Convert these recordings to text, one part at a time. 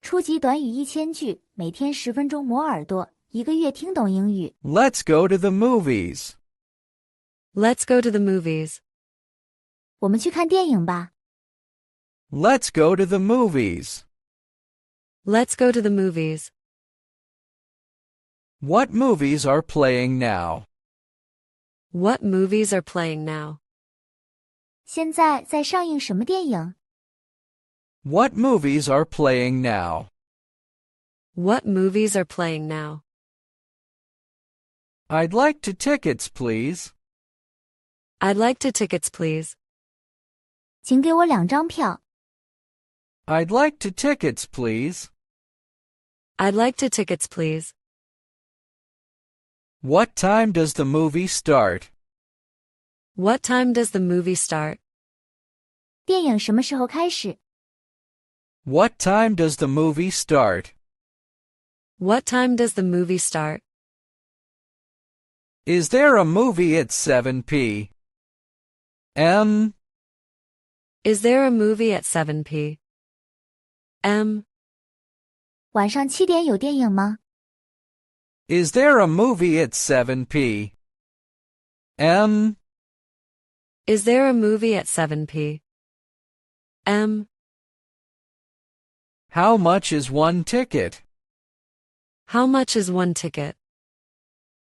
初级短语1000句，每天10分钟磨耳朵，一个月听懂英语。 Let's go to the movies. Let's go to the movies. 我们去看电影吧。 Let's go to the movies. Let's go to the movies. What movies are playing now? What movies are playing now? 现在在上映什么电影？ What movies are playing now? What movies are playing now? I'd like to tickets, please. I'd like to tickets, please. 请给我2张票。 I'd like to tickets, please. I'd like to tickets, please. What time does the movie start? What time does the movie start? 电影什么时候开始？ What time does the movie start? What time does the movie start? Is there a movie at 7 p.m.? Is there a movie at 7 p.m.? 晚上7点有电影吗？ Is there a movie at 7 p.m.? Is there a movie at 7 p.m.? How much is one ticket? How much is one ticket?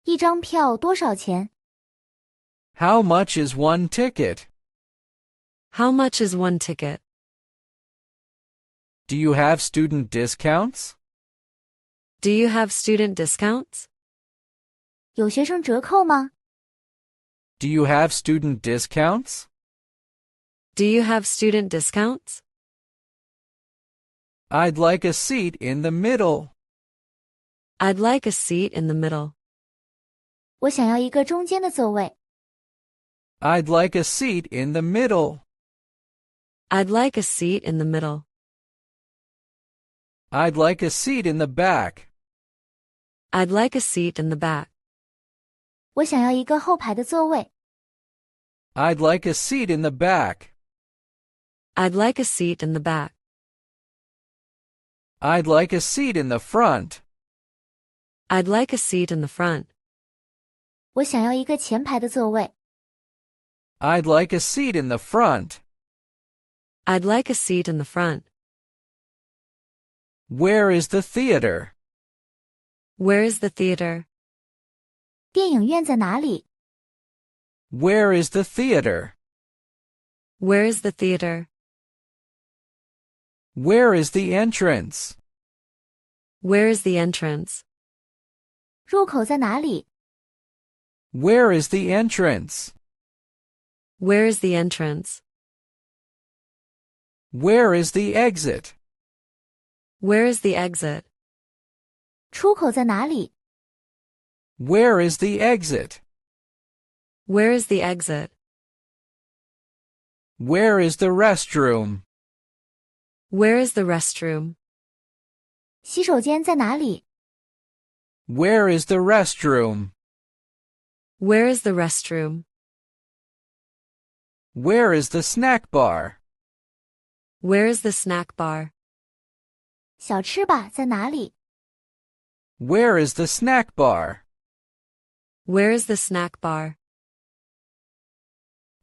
一张票多少钱？ How much is one ticket? How much is one ticket? Do you have student discounts? Do you have student discounts? 有学生折扣吗？ Do you have student discounts? Do you have student discounts? I'd like a seat in the middle. I'd like a seat in the middle. 我想要一个中间的座位。 I'd like a seat in the middle. I'd like a seat in the middle. I'd like a seat in the back. I'd like a seat in the back. 我想要一个后排的座位。 I'd like a seat in the back. I'd like a seat in the back. I'd like a seat in the front. I'd like a seat in the front. 我想要一个前排的座位。 I'd like a seat in the front. I'd like a seat in the front. Where is the theater? Where is the theater? 电影院在哪里？ Where is the theater? Where is the theater? Where is the entrance? Where is the entrance? 入口在哪里？ Where is the entrance? Where is the entrance? Where is the exit? Where is the exit? 出口在哪里？ Where is the exit? Where is the exit? Where is the restroom? Where is the restroom? 洗手间在哪里？ Where is the restroom? Where is the restroom? Where is the snack bar? Where is the snack bar? 小吃吧在哪里？ Where is the snack bar? Where is the snack bar?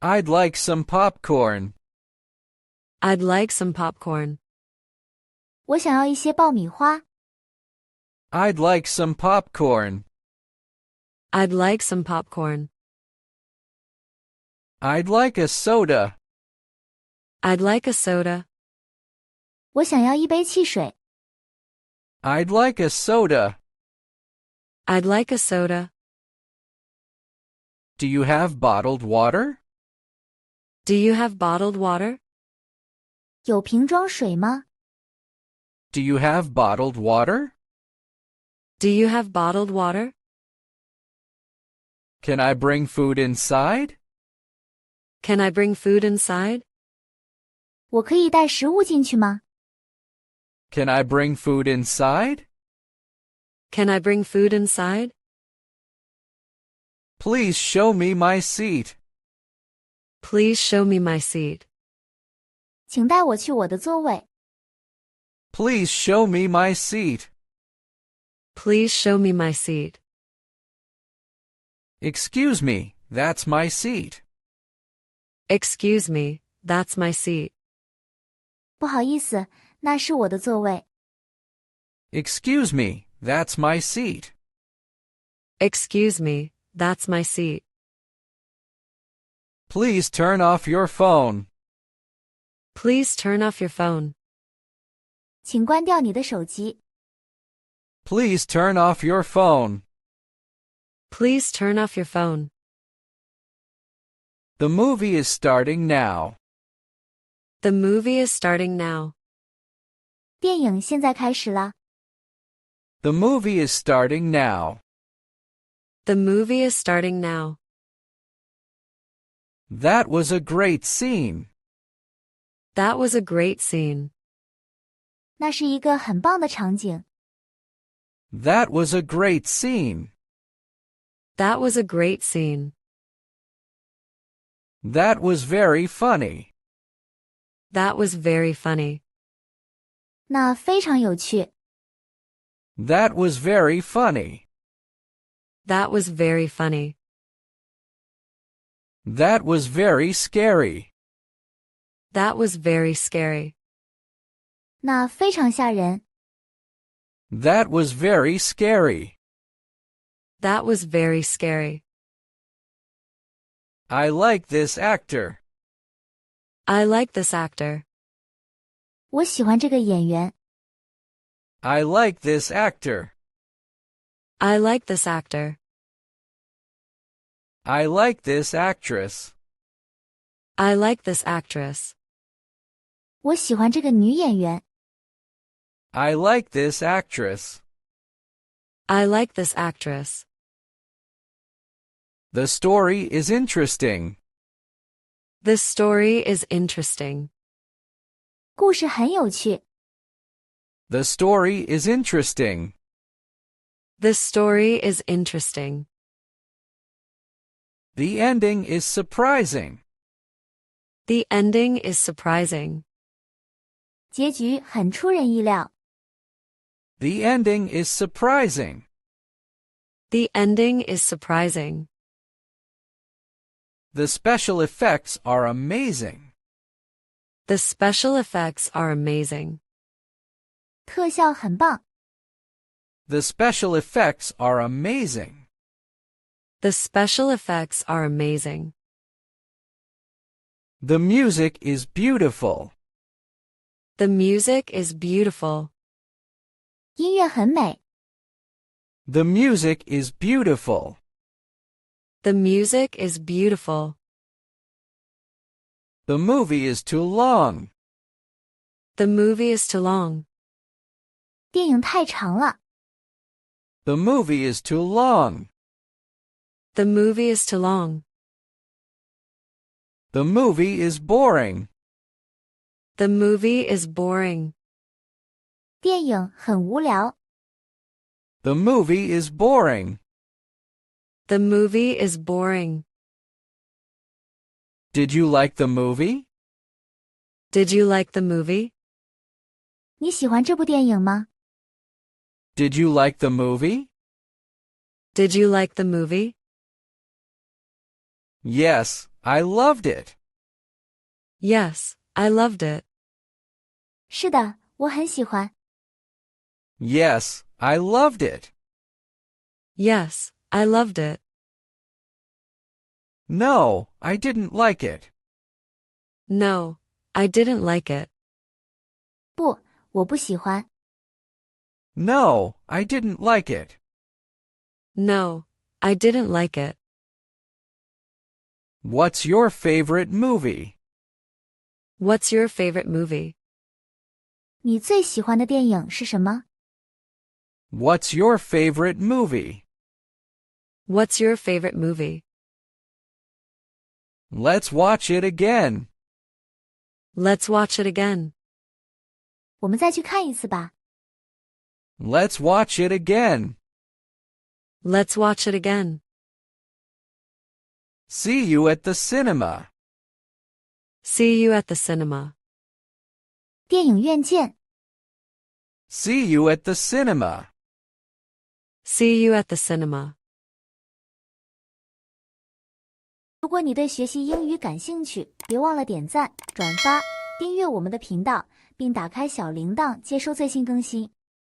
I'd like some popcorn. I'd like some popcorn. 我想要一些爆米花。 I'd like some popcorn. I'd like some popcorn. I'd like a soda. I'd like a soda. 我想要一杯汽水。 I'd like a soda. I'd like a soda. Do you have bottled water? Do you have bottled water? 有瓶装水吗？ Do you have bottled water? Do you have bottled water? Can I bring food inside? Can I bring food inside? 我可以带食物进去吗？ Can I bring food inside? Can I bring food inside? Please show me my seat. Please show me my seat. 请带我去我的座位。Please show me my seat. Please show me my seat. Excuse me, that's my seat. Excuse me, that's my seat. 不好意思，那是我的座位。Excuse me, that's my seat. Excuse me, that's my seat. Please turn off your phone. Please turn off your phone. 请关掉你的手机。Please turn off your phone. Please turn off your phone. The movie is starting now. The movie is starting now. 电影现在开始啦。The movie is starting now. The movie is starting now. That was a great scene. That was a great scene. 那是一个很棒的场景。That was a great scene. That was a great scene. That was very funny. That was very funny. 那非常有趣。That was very funny. That was very funny. That was very scary. That was very scary. 那非常吓人。That was very scary. That was very scary. I like this actor. I like this actor. 我喜欢这个演员。I like this actor. I like this actor. I like this actress. I like this actress. 我喜欢这个女演员。I like this actress. I like this actress. The story is interesting. This story is interesting. 故事很有趣。The story is interesting. This story is interesting. The ending is surprising. The ending is surprising. 结局很出人意料。The ending is surprising. The ending is surprising. The special effects are amazing. The special effects are amazing. 特效很棒。The special effects are amazing. The special effects are amazing. The music is beautiful. The music is beautiful. 音乐很美。The music is beautiful. The music is beautiful. The movie is too long. The movie is too long. 电影太长了。The movie is too long. The movie is too long. The movie is boring. The movie is boring. 电影很无聊。The movie is boring. The movie is boring. Did you like the movie? Did you like the movie? 你喜欢这部电影吗？ Did you like the movie? Did you like the movie? Yes, I loved it. Yes, I loved it. 是的，我很喜欢。Yes, I loved it. Yes, I loved it. No, I didn't like it. No, I didn't like it. 不，我不喜欢。No, I didn't like it. No, I didn't like it. What's your favorite movie? What's your favorite movie? 你最喜欢的电影是什么？ What's your favorite movie? What's your favorite movie? Let's watch it again. Let's watch it again. 我们再去看一次吧。Let's watch it again. Let's watch it again. See you at the cinema. See you at the cinema. 电影院见。See you at the cinema. See you at the cinema. 如果你对学习英语感兴趣，别忘了点赞、转发、订阅我们的频道，并打开小铃铛接收最新更新。